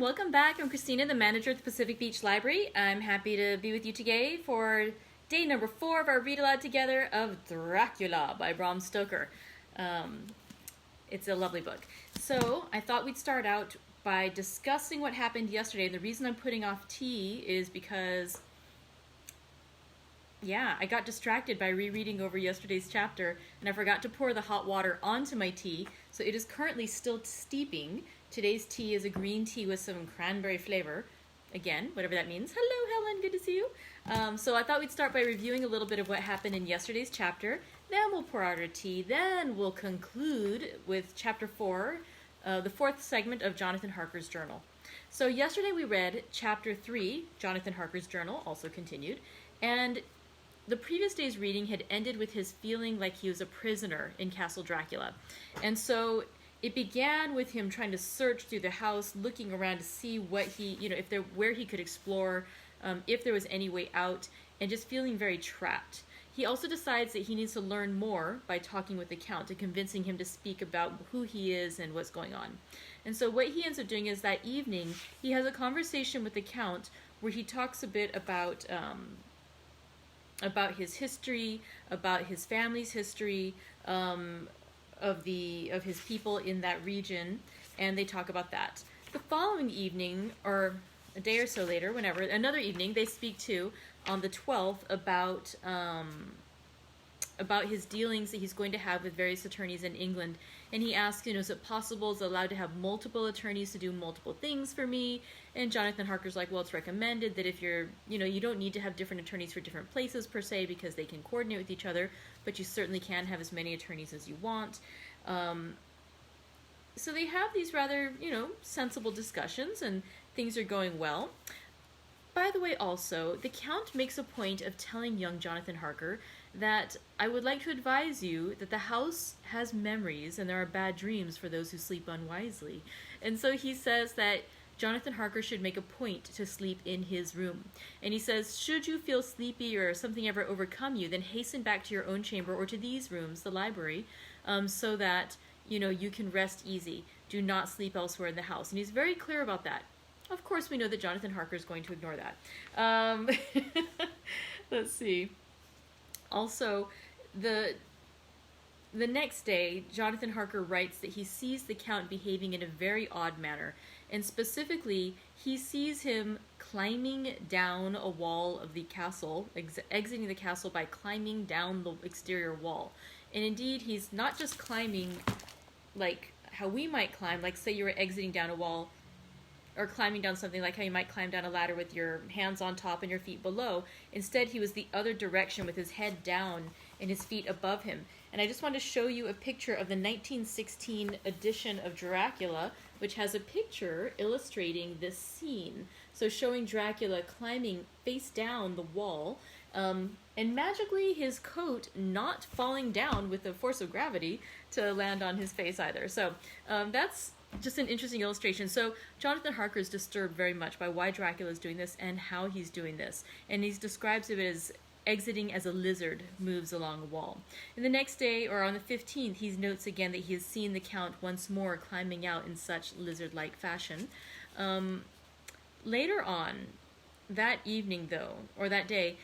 welcome back. I'm Christina, the manager at the Pacific Beach Library. I'm happy to be with you today for day number 4 of our read-aloud together of Dracula by Bram Stoker. It's a lovely book. So I thought we'd start out by discussing what happened yesterday. And the reason I'm putting off tea is because, I got distracted by rereading over yesterday's chapter, and I forgot to pour the hot water onto my tea, so it is currently still steeping. Today's tea is a green tea with some cranberry flavor. Again, whatever that means. Hello, Helen. Good to see you. So I thought we'd start by reviewing a little bit of what happened in yesterday's chapter. Then we'll pour out our tea. Then we'll conclude with chapter 4, the 4th segment of Jonathan Harker's journal. So yesterday we read chapter 3, Jonathan Harker's journal, also continued. And the previous day's reading had ended with his feeling like he was a prisoner in Castle Dracula. And so it began with him trying to search through the house, looking around to see what he, where he could explore, if there was any way out, and just feeling very trapped. He also decides that he needs to learn more by talking with the Count and convincing him to speak about who he is and what's going on. And so what he ends up doing is that evening, he has a conversation with the Count where he talks a bit about his history, about his family's history, of his people in that region, and they talk about that. The following evening, or a day or so later, whenever, another evening, they speak to, on the 12th, about his dealings that he's going to have with various attorneys in England. And he asks, is it possible, is it allowed to have multiple attorneys to do multiple things for me? And Jonathan Harker's like, well, it's recommended that if you're, you don't need to have different attorneys for different places per se, because they can coordinate with each other, but you certainly can have as many attorneys as you want. So they have these rather, sensible discussions, and things are going well. By the way, also, the Count makes a point of telling young Jonathan Harker that I would like to advise you that the house has memories and there are bad dreams for those who sleep unwisely. And so he says that Jonathan Harker should make a point to sleep in his room. And he says, should you feel sleepy or something ever overcome you, then hasten back to your own chamber or to these rooms, the library, so that, you can rest easy. Do not sleep elsewhere in the house. And he's very clear about that. Of course, we know that Jonathan Harker is going to ignore that. Let's see. Also, the next day, Jonathan Harker writes that he sees the Count behaving in a very odd manner. And specifically, he sees him climbing down a wall of the castle, exiting the castle by climbing down the exterior wall. And indeed, he's not just climbing like how we might climb, like say you were exiting down a wall, or climbing down something like how you might climb down a ladder with your hands on top and your feet below. Instead, he was the other direction with his head down and his feet above him. And I just want to show you a picture of the 1916 edition of Dracula, which has a picture illustrating this scene. So showing Dracula climbing face down the wall, and magically his coat not falling down with the force of gravity to land on his face either. So that's just an interesting illustration. So Jonathan Harker is disturbed very much by why Dracula is doing this and how he's doing this. And he describes it as exiting as a lizard moves along a wall. And the next day, or on the 15th, he notes again that he has seen the Count once more climbing out in such lizard-like fashion. Later on, that evening though, or that day,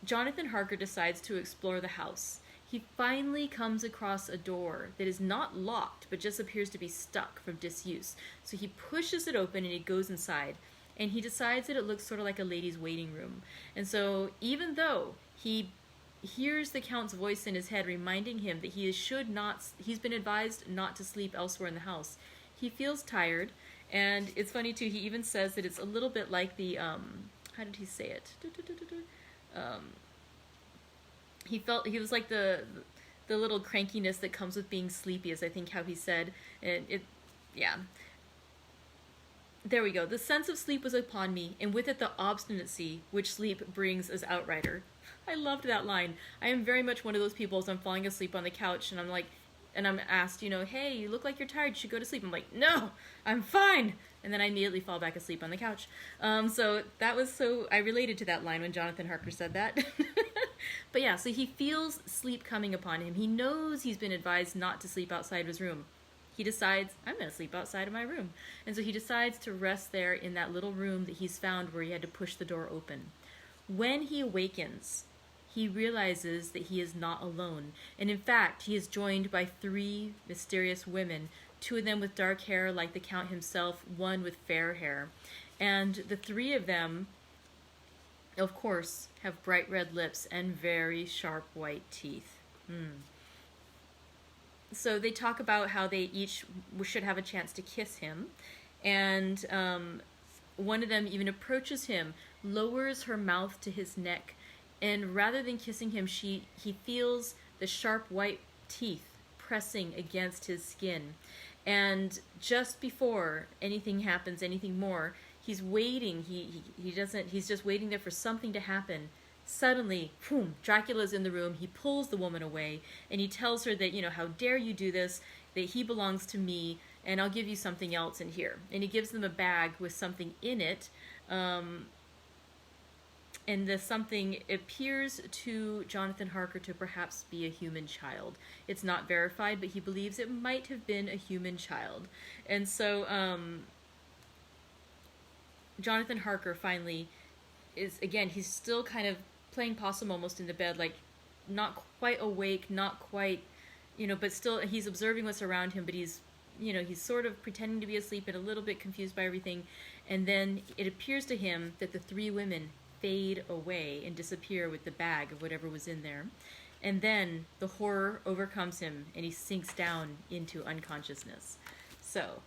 Jonathan Harker decides to explore the house. He finally comes across a door that is not locked, but just appears to be stuck from disuse. So he pushes it open and he goes inside. And he decides that it looks sort of like a lady's waiting room. And so even though he hears the Count's voice in his head reminding him that he's been advised not to sleep elsewhere in the house, he feels tired. And it's funny too, he even says that it's a little bit like the, how did he say it? He was like the little crankiness that comes with being sleepy, is I think how he said. And there we go. The sense of sleep was upon me, and with it the obstinacy which sleep brings as outrider. I loved that line. I am very much one of those people as I'm falling asleep on the couch, and I'm asked, hey, you look like you're tired, you should go to sleep. I'm like, no, I'm fine. And then I immediately fall back asleep on the couch. So I related to that line when Jonathan Harker said that. But so he feels sleep coming upon him. He knows he's been advised not to sleep outside of his room. he decides, I'm going to sleep outside of my room. And so he decides to rest there in that little room that he's found where he had to push the door open. When he awakens, he realizes that he is not alone. And in fact, he is joined by 3 mysterious women, 2 of them with dark hair like the Count himself, 1 with fair hair. And the 3 of them, of course, have bright red lips and very sharp white teeth. So they talk about how they each should have a chance to kiss him. And one of them even approaches him, lowers her mouth to his neck, and rather than kissing him, he feels the sharp white teeth pressing against his skin. And just before anything happens, anything more, he's waiting. He's just waiting there for something to happen. Suddenly, boom, Dracula's in the room. He pulls the woman away, and he tells her that, how dare you do this, that he belongs to me, and I'll give you something else in here. And he gives them a bag with something in it, and the something appears to Jonathan Harker to perhaps be a human child. It's not verified, but he believes it might have been a human child. And so Jonathan Harker finally is, again, he's still kind of playing possum almost in the bed, like not quite awake, not quite, but still he's observing what's around him, but he's sort of pretending to be asleep and a little bit confused by everything. And then it appears to him that the 3 women fade away and disappear with the bag of whatever was in there. And then the horror overcomes him and he sinks down into unconsciousness. So,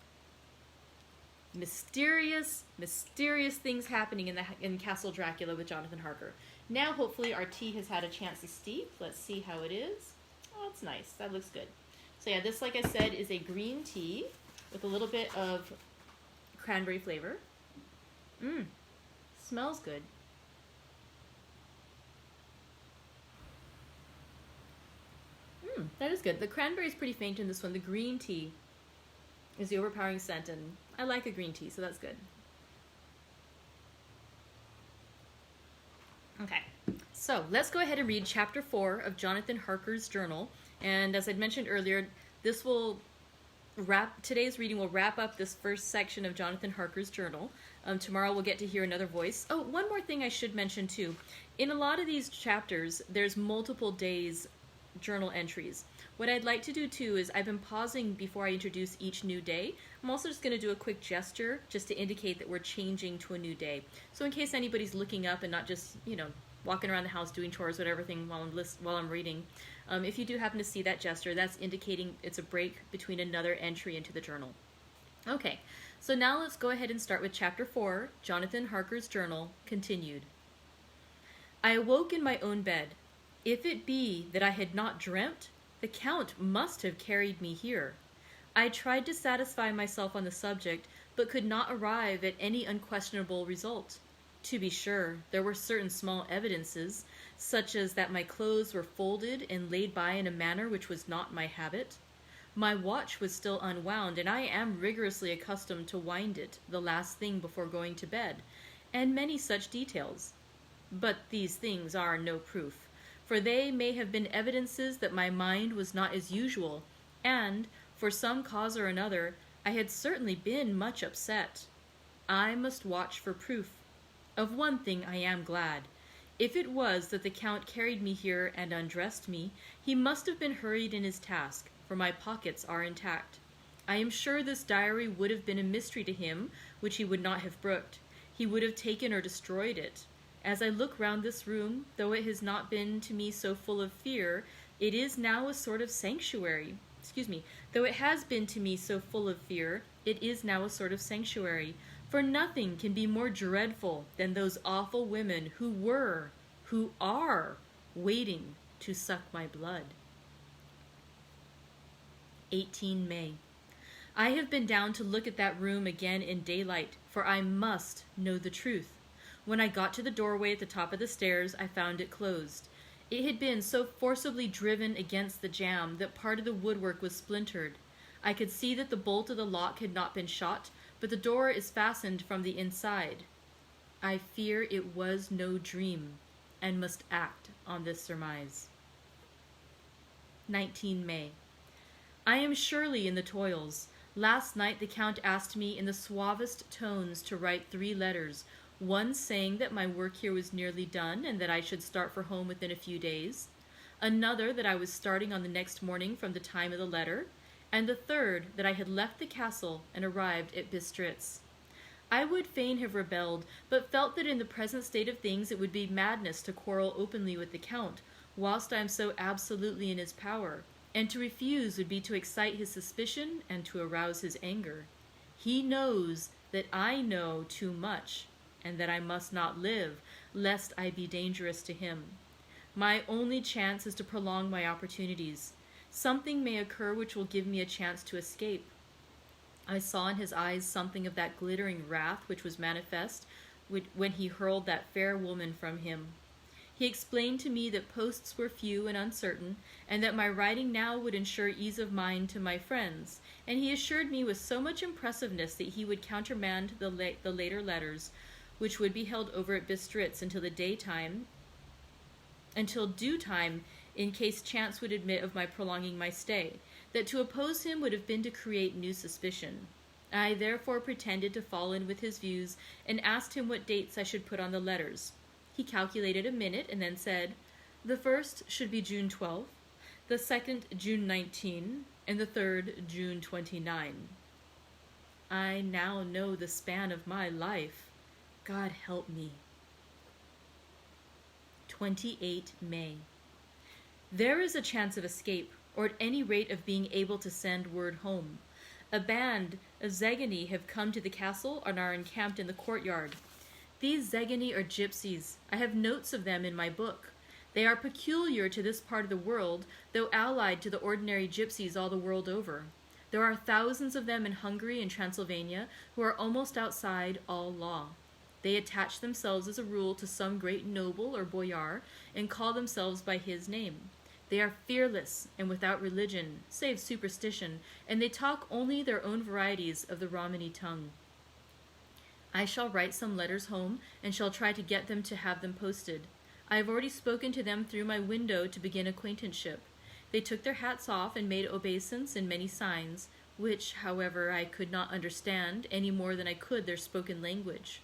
mysterious things happening in Castle Dracula with Jonathan Harker. Now, hopefully, our tea has had a chance to steep. Let's see how it is. Oh, it's nice. That looks good. So yeah, this, like I said, is a green tea with a little bit of cranberry flavor. Smells good. That is good. The cranberry is pretty faint in this one. The green tea is the overpowering scent, and I like a green tea, so that's good. Okay, so let's go ahead and read Chapter 4 of Jonathan Harker's journal. And as I'd mentioned earlier, today's reading will wrap up this first section of Jonathan Harker's journal. Tomorrow we'll get to hear another voice. Oh, one more thing I should mention too. In a lot of these chapters, there's multiple days journal entries. What I'd like to do too is I've been pausing before I introduce each new day. I'm also just going to do a quick gesture just to indicate that we're changing to a new day. So in case anybody's looking up and not just, walking around the house doing chores, whatever thing while I'm reading, if you do happen to see that gesture, that's indicating it's a break between another entry into the journal. Okay, so now let's go ahead and start with Chapter 4, Jonathan Harker's journal, continued. I awoke in my own bed. If it be that I had not dreamt, the Count must have carried me here. I tried to satisfy myself on the subject, but could not arrive at any unquestionable result. To be sure, there were certain small evidences, such as that my clothes were folded and laid by in a manner which was not my habit. My watch was still unwound, and I am rigorously accustomed to wind it the last thing before going to bed, and many such details. But these things are no proof, for they may have been evidences that my mind was not as usual, and, for some cause or another, I had certainly been much upset. I must watch for proof. Of one thing I am glad. If it was that the Count carried me here and undressed me, he must have been hurried in his task, for my pockets are intact. I am sure this diary would have been a mystery to him, which he would not have brooked. He would have taken or destroyed it. As I look round this room, though it has not been to me so full of fear, it is now a sort of sanctuary. Though it has been to me so full of fear, it is now a sort of sanctuary. For nothing can be more dreadful than those awful women who are waiting to suck my blood. 18 May. I have been down to look at that room again in daylight, for I must know the truth. When I got to the doorway at the top of the stairs, I found it closed. It had been so forcibly driven against the jamb that part of the woodwork was splintered. I could see that the bolt of the lock had not been shot, but the door is fastened from the inside. I fear it was no dream, and must act on this surmise. 19 May. I am surely in the toils. Last night the Count asked me in the suavest tones to write 3 letters, one saying that my work here was nearly done and that I should start for home within a few days, another that I was starting on the next morning from the time of the letter, and the third that I had left the castle and arrived at Bistritz. I would fain have rebelled, but felt that in the present state of things it would be madness to quarrel openly with the Count, whilst I am so absolutely in his power, and to refuse would be to excite his suspicion and to arouse his anger. He knows that I know too much, and that I must not live, lest I be dangerous to him. My only chance is to prolong my opportunities. Something may occur which will give me a chance to escape. I saw in his eyes something of that glittering wrath which was manifest when he hurled that fair woman from him. He explained to me that posts were few and uncertain, and that my writing now would ensure ease of mind to my friends, and he assured me with so much impressiveness that he would countermand the later letters, which would be held over at Bistritz until due time, in case chance would admit of my prolonging my stay, that to oppose him would have been to create new suspicion. I therefore pretended to fall in with his views, and asked him what dates I should put on the letters. He calculated a minute, and then said, "The first should be June 12, the second June 19, and the third June 29. I now know the span of my life. God help me. 28 May. There is a chance of escape, or at any rate of being able to send word home. A band of Zegeni have come to the castle and are encamped in the courtyard. These Zegeni are gypsies. I have notes of them in my book. They are peculiar to this part of the world, though allied to the ordinary gypsies all the world over. There are thousands of them in Hungary and Transylvania who are almost outside all law. They attach themselves as a rule to some great noble or boyar and call themselves by his name. They are fearless and without religion, save superstition, and they talk only their own varieties of the Romany tongue. I shall write some letters home and shall try to get them to have them posted. I have already spoken to them through my window to begin acquaintanceship. They took their hats off and made obeisance and many signs, which, however, I could not understand any more than I could their spoken language.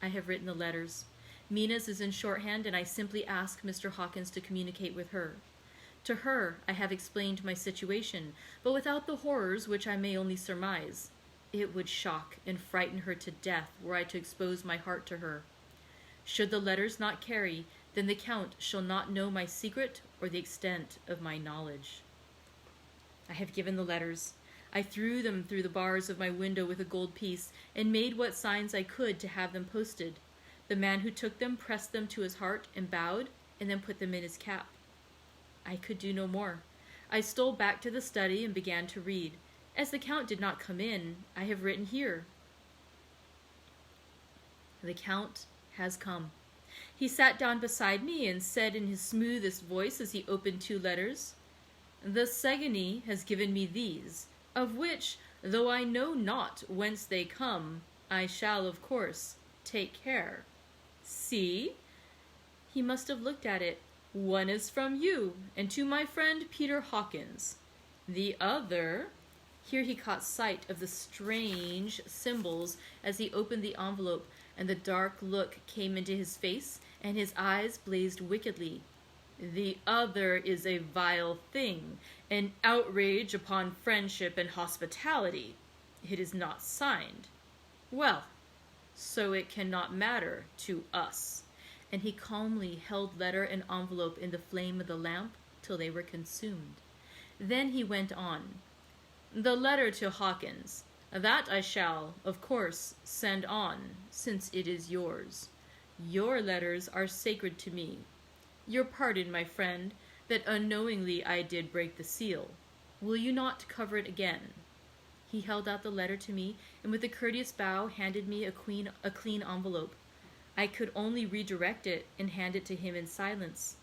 I have written the letters. Mina's is in shorthand, and I simply ask Mr. Hawkins to communicate with her. To her I have explained my situation, but without the horrors which I may only surmise. It would shock and frighten her to death were I to expose my heart to her. Should the letters not carry, then the Count shall not know my secret or the extent of my knowledge. I have given the letters. I threw them through the bars of my window with a gold piece, and made what signs I could to have them posted. The man who took them pressed them to his heart and bowed, and then put them in his cap. I could do no more. I stole back to the study and began to read. As the Count did not come in, I have written here. The Count has come. He sat down beside me and said in his smoothest voice as he opened 2 letters, "The Segeni has given me these, of which, though I know not whence they come, I shall, of course, take care. See?" He must have looked at it. "One is from you, and to my friend Peter Hawkins. The other—" Here he caught sight of the strange symbols as he opened the envelope, and the dark look came into his face, and his eyes blazed wickedly. "The other is a vile thing, an outrage upon friendship and hospitality. It is not signed. Well, so it cannot matter to us." And he calmly held letter and envelope in the flame of the lamp till they were consumed. Then he went on. "The letter to Hawkins, that I shall, of course, send on, since it is yours. Your letters are sacred to me. Your pardon, my friend, that unknowingly I did break the seal. Will you not cover it again?" He held out the letter to me, and with a courteous bow handed me a clean envelope. I could only redirect it and hand it to him in silence.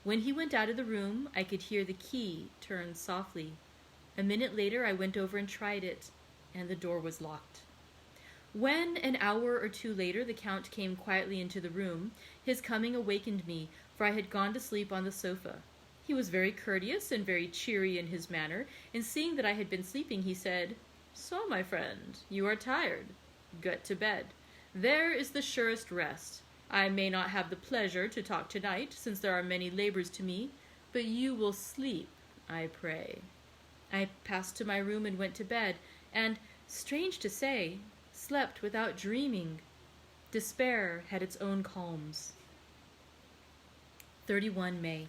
When he went out of the room, I could hear the key turn softly. A minute later, I went over and tried it, and the door was locked. When, an hour or 2 later, the Count came quietly into the room, his coming awakened me, for I had gone to sleep on the sofa. He was very courteous and very cheery in his manner, and seeing that I had been sleeping, he said, "So, my friend, you are tired. Get to bed. There is the surest rest. I may not have the pleasure to talk tonight, since there are many labors to me, but you will sleep, I pray." I passed to my room and went to bed, and, strange to say, slept without dreaming. Despair had its own calms. 31 May.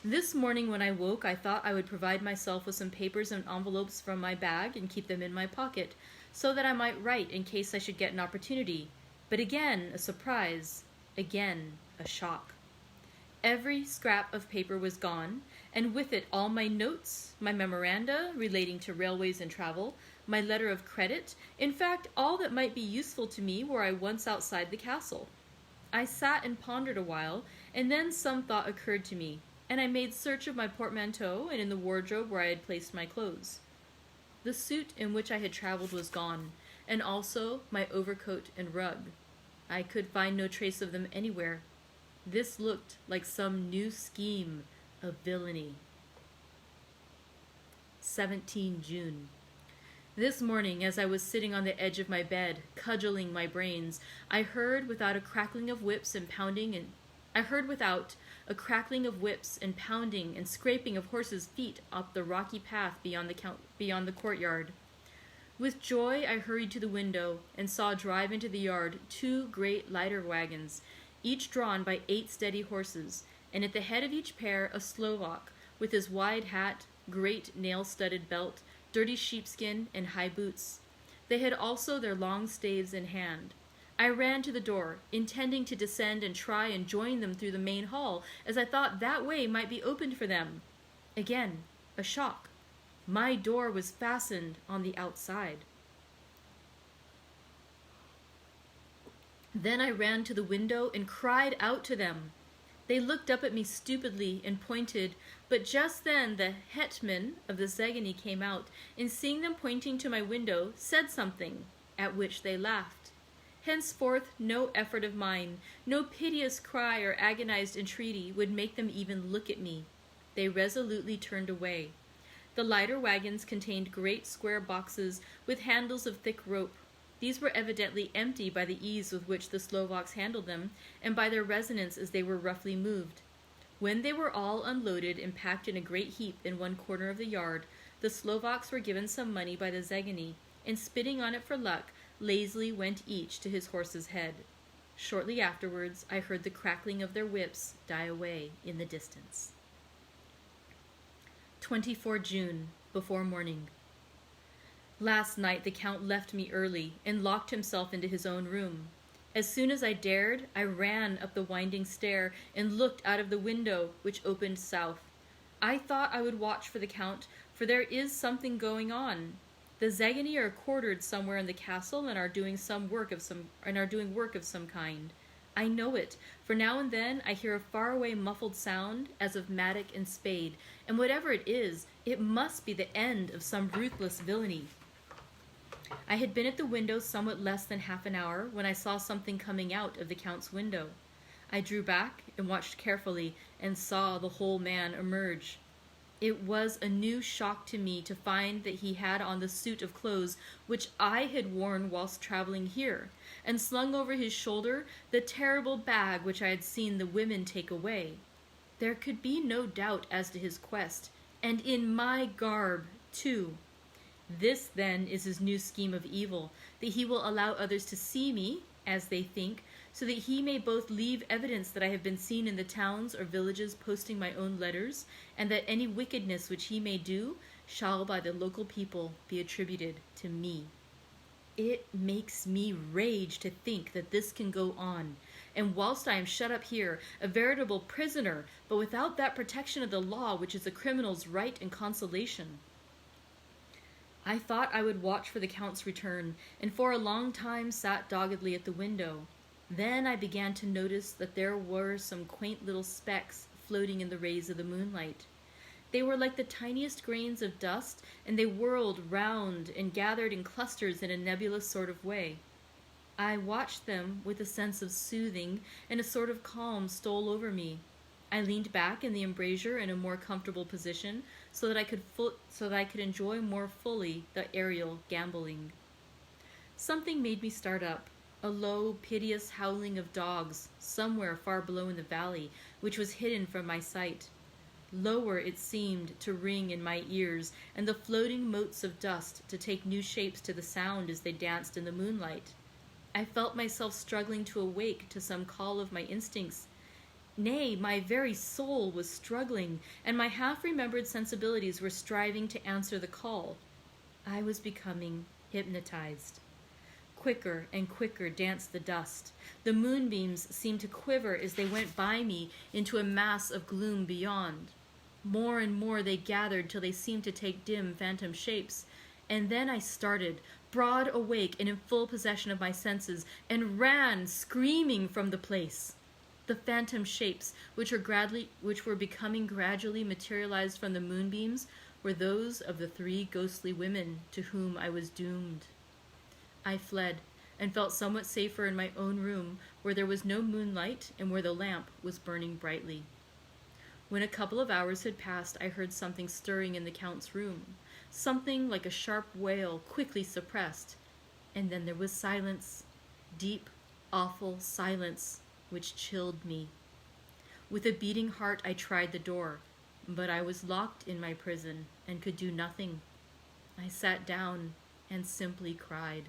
This morning when I woke, I thought I would provide myself with some papers and envelopes from my bag and keep them in my pocket, so that I might write in case I should get an opportunity. But again, a surprise. Again, a shock. Every scrap of paper was gone, and with it all my notes, my memoranda relating to railways and travel, my letter of credit, in fact, all that might be useful to me were I once outside the castle. I sat and pondered a while, and then some thought occurred to me, and I made search of my portmanteau and in the wardrobe where I had placed my clothes. The suit in which I had traveled was gone, and also my overcoat and rug. I could find no trace of them anywhere. This looked like some new scheme of villainy. 17 June. This morning, as I was sitting on the edge of my bed, cudgeling my brains, I heard without a crackling of whips and pounding and scraping of horses' feet up the rocky path beyond the courtyard. With joy, I hurried to the window and saw drive into the yard 2 great lighter wagons, each drawn by 8 steady horses, and at the head of each pair a Slovak, with his wide hat, great nail-studded belt, dirty sheepskin, and high boots. They had also their long staves in hand. I ran to the door, intending to descend and try and join them through the main hall, as I thought that way might be opened for them. Again, a shock. My door was fastened on the outside. Then I ran to the window and cried out to them. They looked up at me stupidly and pointed, but just then the hetman of the Zegany came out, and seeing them pointing to my window, said something, at which they laughed. Henceforth no effort of mine, no piteous cry or agonized entreaty would make them even look at me. They resolutely turned away. The lighter wagons contained great square boxes with handles of thick rope. These were evidently empty by the ease with which the Slovaks handled them, and by their resonance as they were roughly moved. When they were all unloaded and packed in a great heap in one corner of the yard, the Slovaks were given some money by the Zegany, and spitting on it for luck, lazily went each to his horse's head. Shortly afterwards, I heard the crackling of their whips die away in the distance. 24 June, before morning. Last night the Count left me early and locked himself into his own room. As soon as I dared, I ran up the winding stair and looked out of the window, which opened south. I thought I would watch for the Count, for there is something going on. The Zegany are quartered somewhere in the castle and are doing work of some kind. I know it, for now and then I hear a faraway muffled sound as of mattock and spade, and whatever it is, it must be the end of some ruthless villainy. I had been at the window somewhat less than half an hour when I saw something coming out of the Count's window. I drew back and watched carefully and saw the whole man emerge. It was a new shock to me to find that he had on the suit of clothes which I had worn whilst traveling here, and slung over his shoulder the terrible bag which I had seen the women take away. There could be no doubt as to his quest, and in my garb, too. This, then, is his new scheme of evil, that he will allow others to see me, as they think, so that he may both leave evidence that I have been seen in the towns or villages posting my own letters, and that any wickedness which he may do shall by the local people be attributed to me. It makes me rage to think that this can go on, and whilst I am shut up here, a veritable prisoner, but without that protection of the law which is a criminal's right and consolation. I thought I would watch for the Count's return, and for a long time sat doggedly at the window. Then I began to notice that there were some quaint little specks floating in the rays of the moonlight. They were like the tiniest grains of dust, and they whirled round and gathered in clusters in a nebulous sort of way. I watched them with a sense of soothing, and a sort of calm stole over me. I leaned back in the embrasure in a more comfortable position so that I could enjoy more fully the aerial gamboling. Something made me start up, a low, piteous howling of dogs somewhere far below in the valley, which was hidden from my sight. Lower it seemed to ring in my ears, and the floating motes of dust to take new shapes to the sound as they danced in the moonlight. I felt myself struggling to awake to some call of my instincts. Nay, my very soul was struggling, and my half-remembered sensibilities were striving to answer the call. I was becoming hypnotized. Quicker and quicker danced the dust. The moonbeams seemed to quiver as they went by me into a mass of gloom beyond. More and more they gathered till they seemed to take dim phantom shapes. And then I started, broad awake and in full possession of my senses, and ran, screaming from the place. The phantom shapes, which were becoming gradually materialized from the moonbeams, were those of the 3 ghostly women to whom I was doomed. I fled, and felt somewhat safer in my own room, where there was no moonlight and where the lamp was burning brightly. When a couple of hours had passed, I heard something stirring in the Count's room, something like a sharp wail quickly suppressed, and then there was silence, deep, awful silence, which chilled me. With a beating heart I tried the door, but I was locked in my prison and could do nothing. I sat down and simply cried.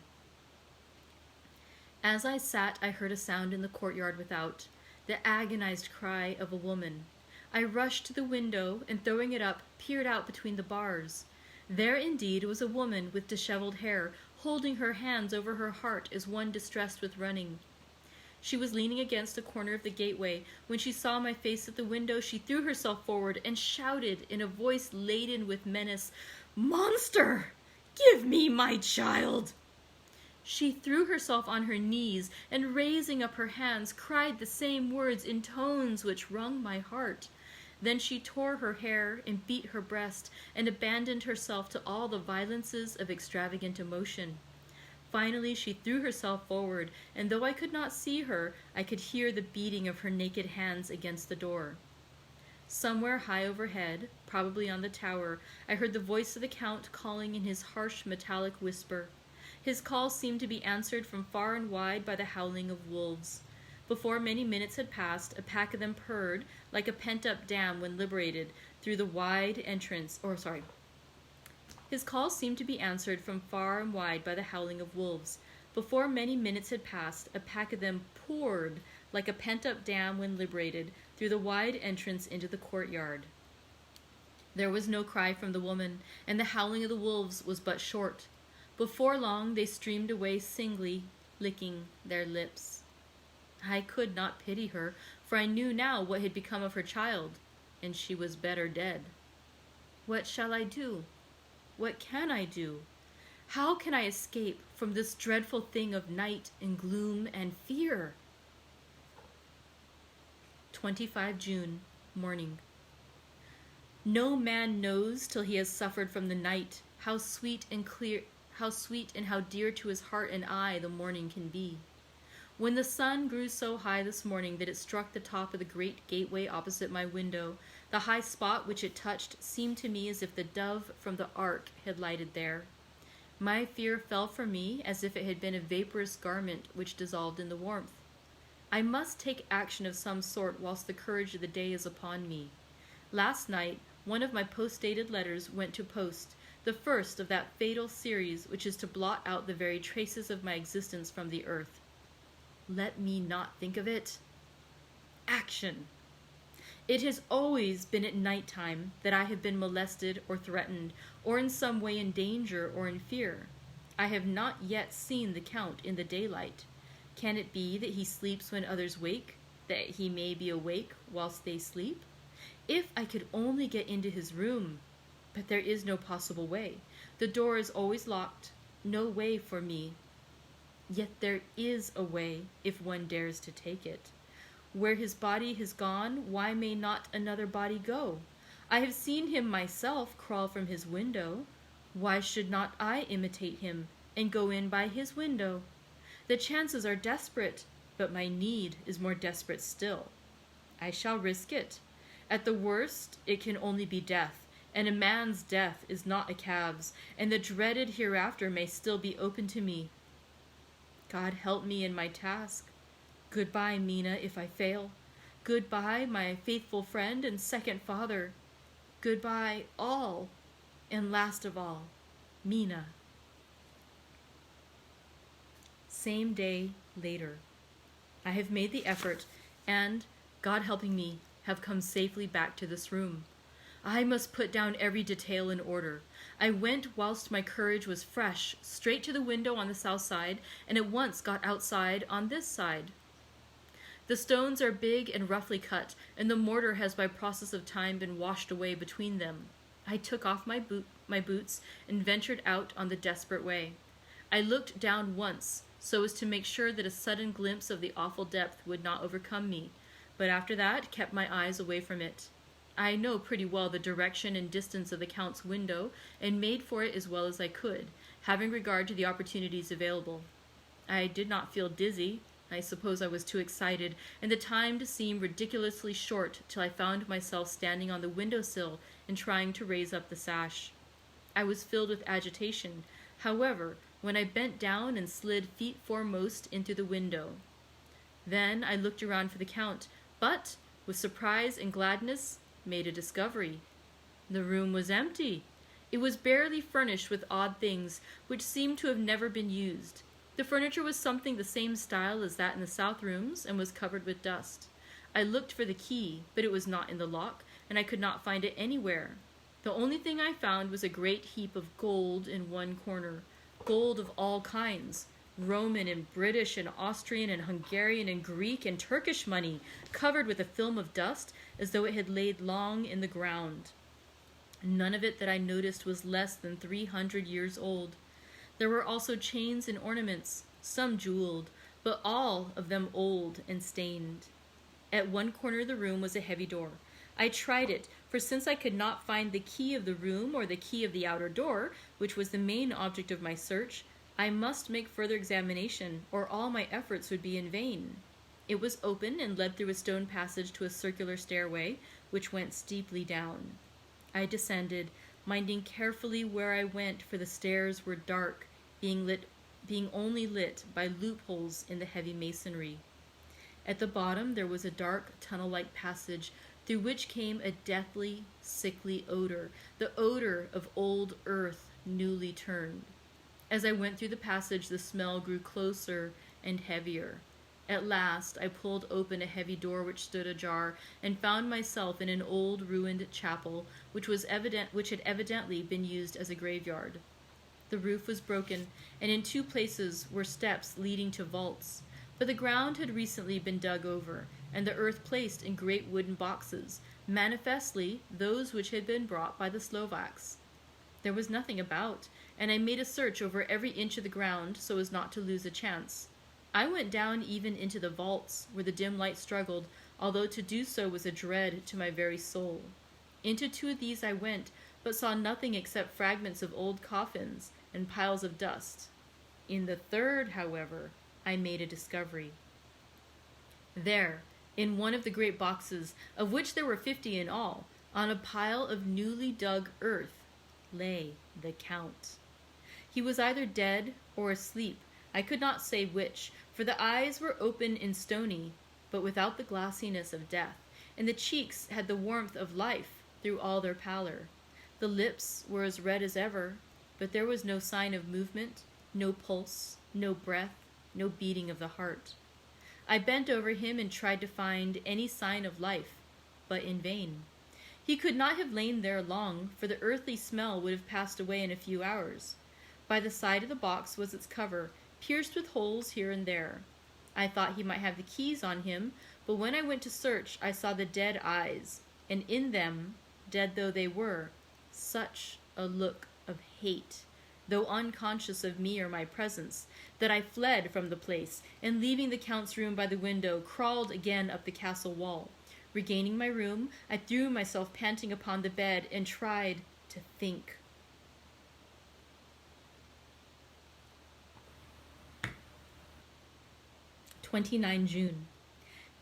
As I sat, I heard a sound in the courtyard without, the agonized cry of a woman. I rushed to the window and, throwing it up, peered out between the bars. There indeed was a woman with disheveled hair, holding her hands over her heart as one distressed with running. She was leaning against a corner of the gateway. When she saw my face at the window, she threw herself forward and shouted in a voice laden with menace, "Monster! Give me my child!" She threw herself on her knees and, raising up her hands, cried the same words in tones which wrung my heart. Then she tore her hair and beat her breast and abandoned herself to all the violences of extravagant emotion. Finally, she threw herself forward, and though I could not see her, I could hear the beating of her naked hands against the door. Somewhere high overhead, probably on the tower, I heard the voice of the Count calling in his harsh metallic whisper. His call seemed to be answered from far and wide by the howling of wolves. Before many minutes had passed, a pack of them purred like a pent-up dam when liberated through the wide entrance, His call seemed to be answered from far and wide by the howling of wolves. Before many minutes had passed, a pack of them poured like a pent-up dam when liberated through the wide entrance into the courtyard. There was no cry from the woman, and the howling of the wolves was but short. Before long they streamed away singly, licking their lips. I could not pity her, for I knew now what had become of her child, and she was better dead. What shall I do? What can I do? How can I escape from this dreadful thing of night and gloom and fear? 25 June, morning. No man knows till he has suffered from the night how sweet and how dear to his heart and eye the morning can be. When the sun grew so high this morning that it struck the top of the great gateway opposite my window, the high spot which it touched seemed to me as if the dove from the ark had lighted there. My fear fell from me as if it had been a vaporous garment which dissolved in the warmth. I must take action of some sort whilst the courage of the day is upon me. Last night, one of my post-dated letters went to post, the first of that fatal series which is to blot out the very traces of my existence from the earth. Let me not think of it. Action! It has always been at night time that I have been molested or threatened, or in some way in danger or in fear. I have not yet seen the Count in the daylight. Can it be that he sleeps when others wake, that he may be awake whilst they sleep? If I could only get into his room! But there is no possible way. The door is always locked. No way for me. Yet there is a way, if one dares to take it. Where his body has gone, why may not another body go? I have seen him myself crawl from his window. Why should not I imitate him and go in by his window? The chances are desperate, but my need is more desperate still. I shall risk it. At the worst, it can only be death, and a man's death is not a calf's, and the dreaded hereafter may still be open to me. God help me in my task. Goodbye, Mina, if I fail. Goodbye, my faithful friend and second father. Goodbye, all, and last of all, Mina. Same day later. I have made the effort, and, God helping me, have come safely back to this room. I must put down every detail in order. I went whilst my courage was fresh, straight to the window on the south side, and at once got outside on this side. The stones are big and roughly cut, and the mortar has by process of time been washed away between them. I took off my boots and ventured out on the desperate way. I looked down once, so as to make sure that a sudden glimpse of the awful depth would not overcome me, but after that kept my eyes away from it. I know pretty well the direction and distance of the Count's window, and made for it as well as I could, having regard to the opportunities available. I did not feel dizzy. I suppose I was too excited, and the time seemed ridiculously short till I found myself standing on the window-sill and trying to raise up the sash. I was filled with agitation, however, when I bent down and slid feet foremost into the window. Then I looked around for the Count, but, with surprise and gladness, made a discovery. The room was empty. It was barely furnished with odd things which seemed to have never been used. The furniture was something the same style as that in the south rooms, and was covered with dust. I looked for the key, but it was not in the lock, and I could not find it anywhere. The only thing I found was a great heap of gold in one corner, gold of all kinds, Roman and British and Austrian and Hungarian and Greek and Turkish money, covered with a film of dust as though it had laid long in the ground. None of it that I noticed was less than 300 years old. There were also chains and ornaments, some jeweled, but all of them old and stained. At one corner of the room was a heavy door. I tried it, for since I could not find the key of the room or the key of the outer door, which was the main object of my search, I must make further examination, or all my efforts would be in vain. It was open and led through a stone passage to a circular stairway, which went steeply down. I descended, minding carefully where I went, for the stairs were dark, being only lit by loopholes in the heavy masonry. At the bottom there was a dark tunnel-like passage through which came a deathly, sickly odor, the odor of old earth newly turned. As I went through the passage, the smell grew closer and heavier. At last, I pulled open a heavy door which stood ajar, and found myself in an old ruined chapel, which had evidently been used as a graveyard. The roof was broken, and in two places were steps leading to vaults, but the ground had recently been dug over, and the earth placed in great wooden boxes, manifestly those which had been brought by the Slovaks. There was nothing about, and I made a search over every inch of the ground so as not to lose a chance. I went down even into the vaults, where the dim light struggled, although to do so was a dread to my very soul. Into two of these I went, but saw nothing except fragments of old coffins and piles of dust. In the third, however, I made a discovery. There, in one of the great boxes, of which there were 50 in all, on a pile of newly dug earth, lay the Count. He was either dead or asleep, I could not say which, for the eyes were open and stony, but without the glassiness of death, and the cheeks had the warmth of life through all their pallor. The lips were as red as ever, but there was no sign of movement, no pulse, no breath, no beating of the heart. I bent over him and tried to find any sign of life, but in vain. He could not have lain there long, for the earthly smell would have passed away in a few hours. By the side of the box was its cover, pierced with holes here and there. I thought he might have the keys on him, but when I went to search, I saw the dead eyes, and in them, dead though they were, such a look of hate, though unconscious of me or my presence, that I fled from the place, and leaving the Count's room by the window, crawled again up the castle wall. Regaining my room, I threw myself panting upon the bed and tried to think. June 29.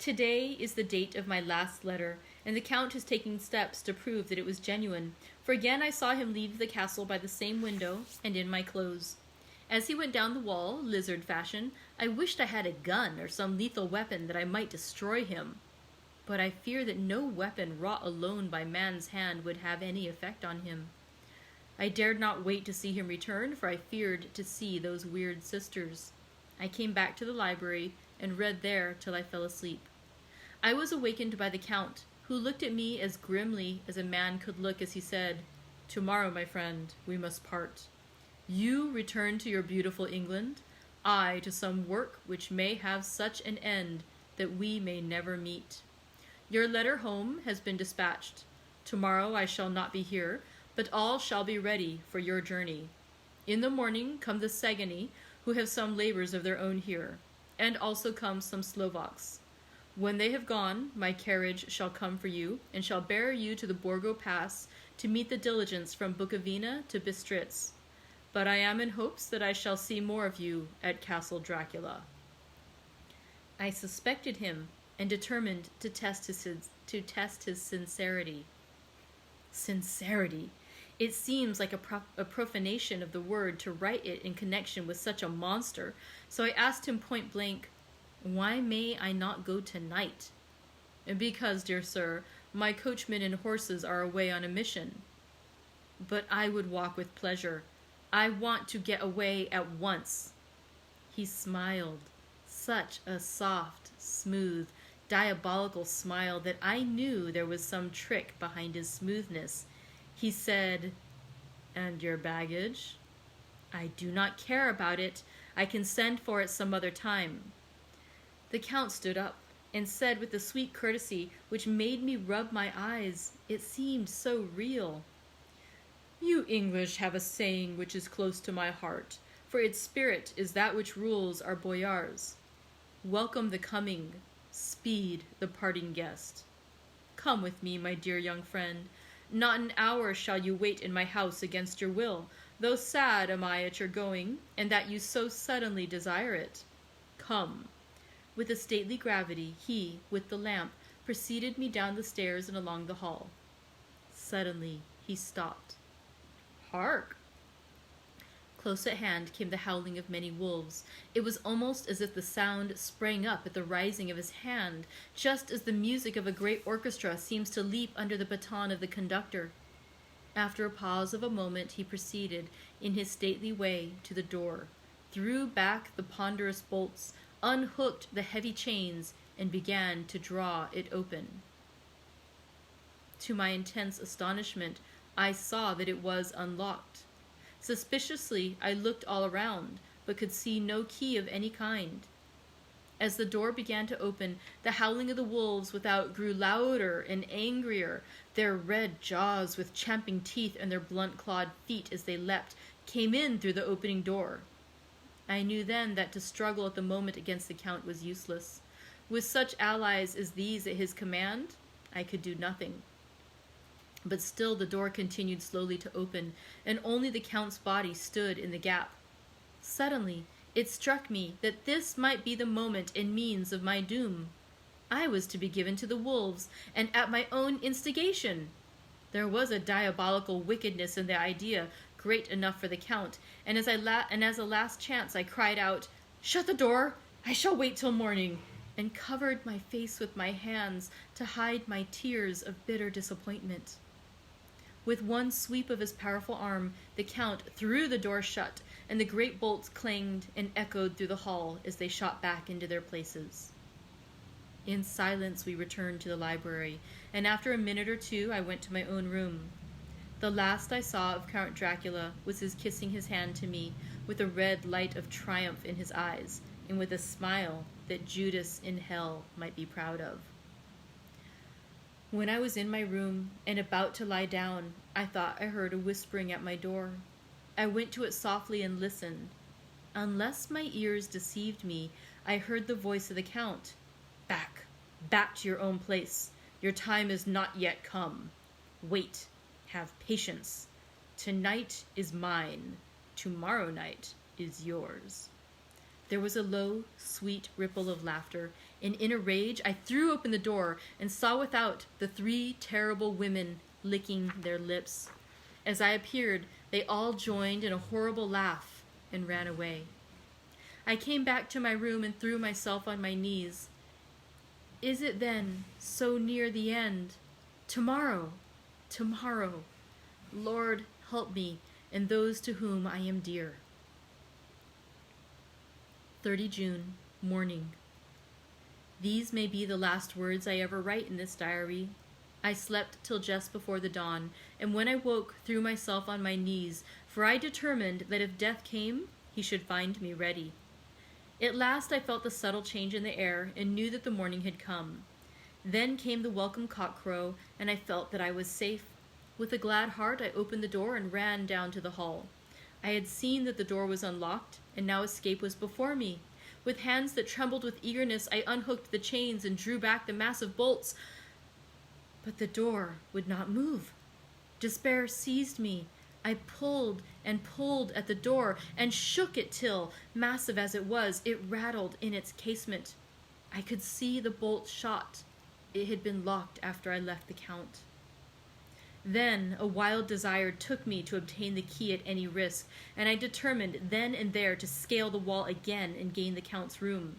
Today is the date of my last letter, and the Count is taking steps to prove that it was genuine, for again I saw him leave the castle by the same window and in my clothes. As he went down the wall, lizard fashion, I wished I had a gun or some lethal weapon that I might destroy him. But I fear that no weapon wrought alone by man's hand would have any effect on him. I dared not wait to see him return, for I feared to see those weird sisters. I came back to the library and read there till I fell asleep. I was awakened by the Count, who looked at me as grimly as a man could look as he said, "Tomorrow, my friend, we must part. You return to your beautiful England, I to some work which may have such an end that we may never meet. Your letter home has been dispatched. Tomorrow I shall not be here, but all shall be ready for your journey. In the morning come the Saguenay, who have some labors of their own here, and also come some Slovaks. When they have gone, my carriage shall come for you, and shall bear you to the Borgo Pass to meet the diligence from Bukovina to Bistritz. But I am in hopes that I shall see more of you at Castle Dracula." I suspected him and determined to test his sincerity. Sincerity! It seems like a profanation of the word to write it in connection with such a monster, so I asked him point blank, "Why may I not go tonight?" "Because, dear sir, my coachman and horses are away on a mission." "But I would walk with pleasure. I want to get away at once." He smiled, such a soft, smooth, diabolical smile that I knew there was some trick behind his smoothness. He said, "And your baggage?" "I do not care about it. I can send for it some other time." The Count stood up and said with a sweet courtesy which made me rub my eyes, it seemed so real, "You English have a saying which is close to my heart, for its spirit is that which rules our boyars. Welcome the coming, speed the parting guest. Come with me, my dear young friend. Not an hour shall you wait in my house against your will, though sad am I at your going, and that you so suddenly desire it. Come." With a stately gravity, he, with the lamp, preceded me down the stairs and along the hall. Suddenly he stopped. "Hark!" Close at hand came the howling of many wolves. It was almost as if the sound sprang up at the rising of his hand, just as the music of a great orchestra seems to leap under the baton of the conductor. After a pause of a moment, he proceeded, in his stately way, to the door, threw back the ponderous bolts, unhooked the heavy chains, and began to draw it open. To my intense astonishment, I saw that it was unlocked. Suspiciously, I looked all around, but could see no key of any kind. As the door began to open, the howling of the wolves without grew louder and angrier. Their red jaws, with champing teeth, and their blunt-clawed feet as they leapt, came in through the opening door. I knew then that to struggle at the moment against the Count was useless. With such allies as these at his command, I could do nothing. But still the door continued slowly to open, and only the Count's body stood in the gap. Suddenly, it struck me that this might be the moment and means of my doom. I was to be given to the wolves, and at my own instigation. There was a diabolical wickedness in the idea, great enough for the Count, and as a last chance I cried out, "Shut the door! I shall wait till morning," and covered my face with my hands to hide my tears of bitter disappointment. With one sweep of his powerful arm, the Count threw the door shut, and the great bolts clanged and echoed through the hall as they shot back into their places. In silence we returned to the library, and after a minute or two I went to my own room. The last I saw of Count Dracula was his kissing his hand to me, with a red light of triumph in his eyes, and with a smile that Judas in hell might be proud of. When I was in my room and about to lie down, I thought I heard a whispering at my door. I went to it softly and listened. Unless my ears deceived me, I heard the voice of the Count. "Back, back to your own place. Your time is not yet come. Wait, have patience. Tonight is mine. Tomorrow night is yours." There was a low, sweet ripple of laughter, and in a rage I threw open the door and saw without the 3 terrible women licking their lips. As I appeared, they all joined in a horrible laugh and ran away. I came back to my room and threw myself on my knees. Is it then so near the end? Tomorrow, tomorrow. Lord, help me and those to whom I am dear. 30 June, morning. These may be the last words I ever write in this diary. I slept till just before the dawn, and when I woke, threw myself on my knees, for I determined that if death came, he should find me ready. At last I felt the subtle change in the air, and knew that the morning had come. Then came the welcome cockcrow, and I felt that I was safe. With a glad heart I opened the door and ran down to the hall. I had seen that the door was unlocked, and now escape was before me. With hands that trembled with eagerness, I unhooked the chains and drew back the massive bolts. But the door would not move. Despair seized me. I pulled and pulled at the door and shook it till, massive as it was, it rattled in its casement. I could see the bolt shot. It had been locked after I left the Count. Then a wild desire took me to obtain the key at any risk, and I determined then and there to scale the wall again and gain the Count's room.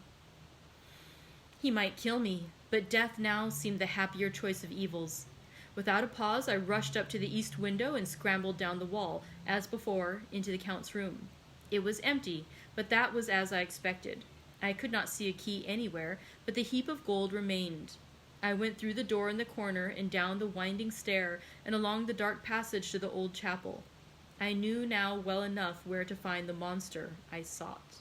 He might kill me, but death now seemed the happier choice of evils. Without a pause, I rushed up to the east window and scrambled down the wall, as before, into the Count's room. It was empty, but that was as I expected. I could not see a key anywhere, but the heap of gold remained. I went through the door in the corner and down the winding stair and along the dark passage to the old chapel. I knew now well enough where to find the monster I sought.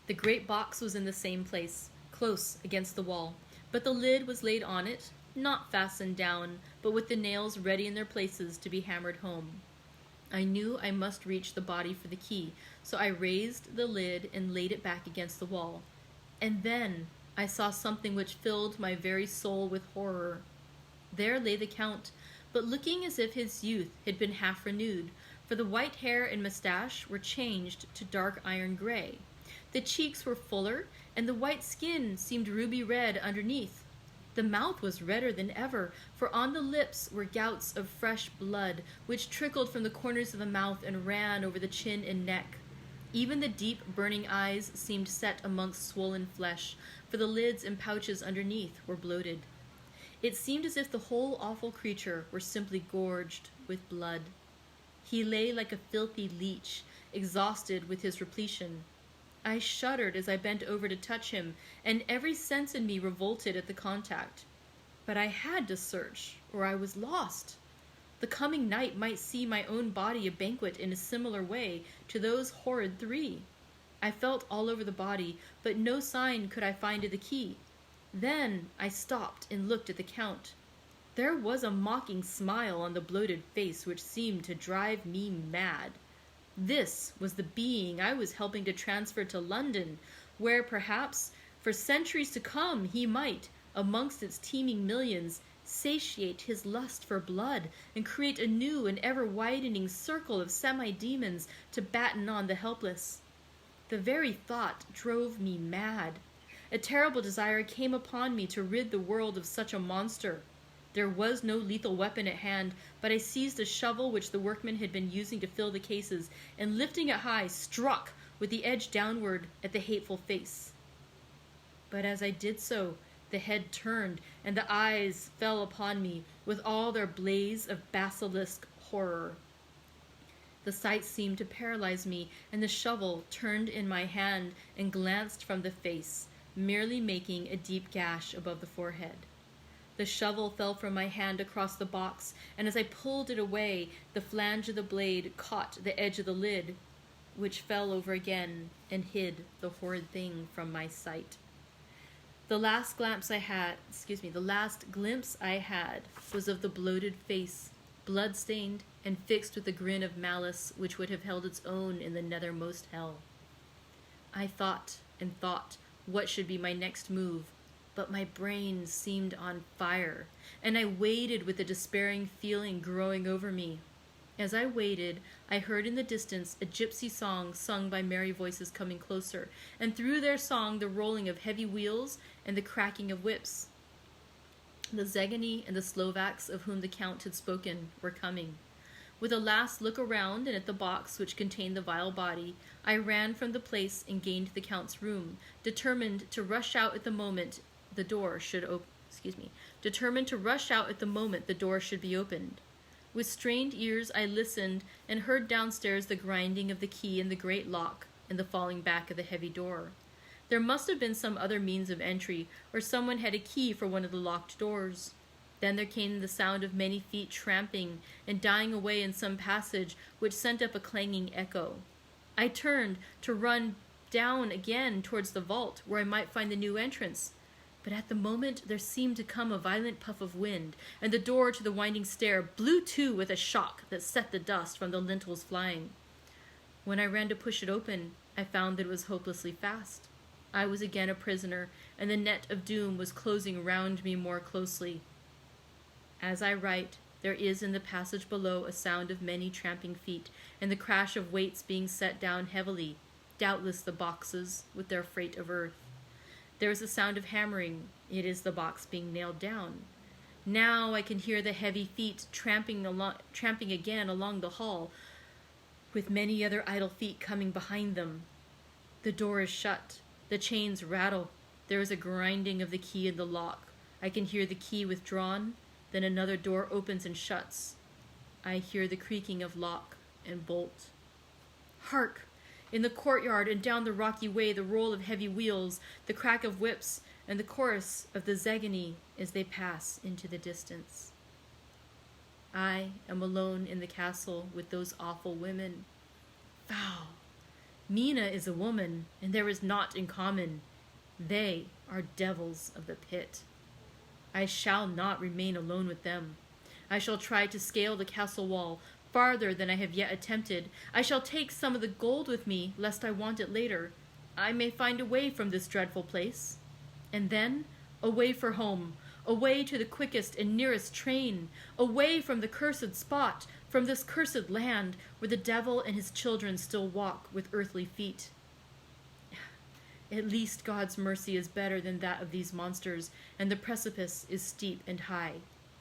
The great box was in the same place, close against the wall, but the lid was laid on it, not fastened down, but with the nails ready in their places to be hammered home. I knew I must reach the body for the key, so I raised the lid and laid it back against the wall. And then I saw something which filled my very soul with horror. There lay the Count, but looking as if his youth had been half renewed, for the white hair and mustache were changed to dark iron gray. The cheeks were fuller, and the white skin seemed ruby red underneath. The mouth was redder than ever, for on the lips were gouts of fresh blood, which trickled from the corners of the mouth and ran over the chin and neck. Even the deep, burning eyes seemed set amongst swollen flesh, for the lids and pouches underneath were bloated. It seemed as if the whole awful creature were simply gorged with blood. He lay like a filthy leech, exhausted with his repletion. I shuddered as I bent over to touch him, and every sense in me revolted at the contact. But I had to search, or I was lost. The coming night might see my own body a banquet in a similar way to those horrid 3. I felt all over the body, but no sign could I find of the key. Then I stopped and looked at the Count. There was a mocking smile on the bloated face which seemed to drive me mad. This was the being I was helping to transfer to London, where perhaps, for centuries to come, he might, amongst its teeming millions, satiate his lust for blood and create a new and ever-widening circle of semi-demons to batten on the helpless. The very thought drove me mad. A terrible desire came upon me to rid the world of such a monster. There was no lethal weapon at hand, but I seized a shovel which the workmen had been using to fill the cases, and lifting it high, struck with the edge downward at the hateful face. But as I did so, the head turned, and the eyes fell upon me with all their blaze of basilisk horror. The sight seemed to paralyze me, and the shovel turned in my hand and glanced from the face, merely making a deep gash above the forehead. The shovel fell from my hand across the box, and as I pulled it away, the flange of the blade caught the edge of the lid, which fell over again and hid the horrid thing from my sight. The last glimpse I had was of the bloated face, blood-stained and fixed with a grin of malice which would have held its own in the nethermost hell. I thought and thought what should be my next move, but my brain seemed on fire, and I waited with a despairing feeling growing over me. As I waited, I heard in the distance a gypsy song sung by merry voices coming closer, and through their song the rolling of heavy wheels and the cracking of whips. The Zegani and the Slovaks of whom the Count had spoken were coming. With a last look around and at the box which contained the vile body, I ran from the place and gained the Count's room, determined to rush out at the moment the door should be opened. With strained ears I listened and heard downstairs the grinding of the key in the great lock and the falling back of the heavy door. There must have been some other means of entry, or someone had a key for one of the locked doors. Then there came the sound of many feet tramping and dying away in some passage which sent up a clanging echo. I turned to run down again towards the vault where I might find the new entrance. But at the moment there seemed to come a violent puff of wind, and the door to the winding stair blew to with a shock that set the dust from the lintels flying. When I ran to push it open, I found that it was hopelessly fast. I was again a prisoner, and the net of doom was closing round me more closely. As I write, there is in the passage below a sound of many tramping feet, and the crash of weights being set down heavily, doubtless the boxes with their freight of earth. There is a sound of hammering. It is the box being nailed down. Now I can hear the heavy feet tramping again along the hall, with many other idle feet coming behind them. The door is shut. The chains rattle. There is a grinding of the key in the lock. I can hear the key withdrawn. Then another door opens and shuts. I hear the creaking of lock and bolt. Hark! In the courtyard and down the rocky way, the roll of heavy wheels, the crack of whips, and the chorus of the Zegani as they pass into the distance. I am alone in the castle with those awful women. Foul! Mina is a woman, and there is naught in common. They are devils of the pit. I shall not remain alone with them. I shall try to scale the castle wall farther than I have yet attempted. I shall take some of the gold with me, lest I want it later. I may find a way from this dreadful place. And then, away for home, away to the quickest and nearest train, away from the cursed spot, from this cursed land, where the devil and his children still walk with earthly feet. At least God's mercy is better than that of these monsters, and the precipice is steep and high.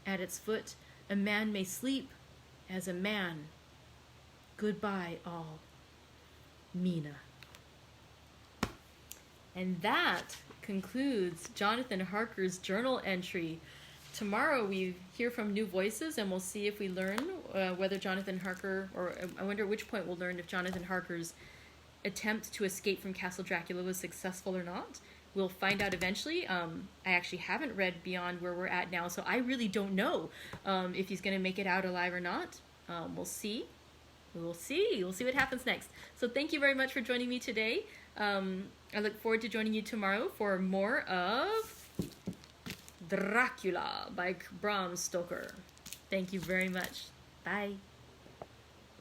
At its foot, a man may sleep as a man. Goodbye, all. Mina. And that concludes Jonathan Harker's journal entry. Tomorrow we hear from new voices, and we'll see if we learn whether Jonathan Harker, or I wonder at which point we'll learn if Jonathan Harker's attempt to escape from Castle Dracula was successful or not. We'll find out eventually. I actually haven't read beyond where we're at now, so I really don't know if he's going to make it out alive or not. We'll see. We'll see what happens next. So thank you very much for joining me today. I look forward to joining you tomorrow for more of Dracula by Bram Stoker. Thank you very much. Bye.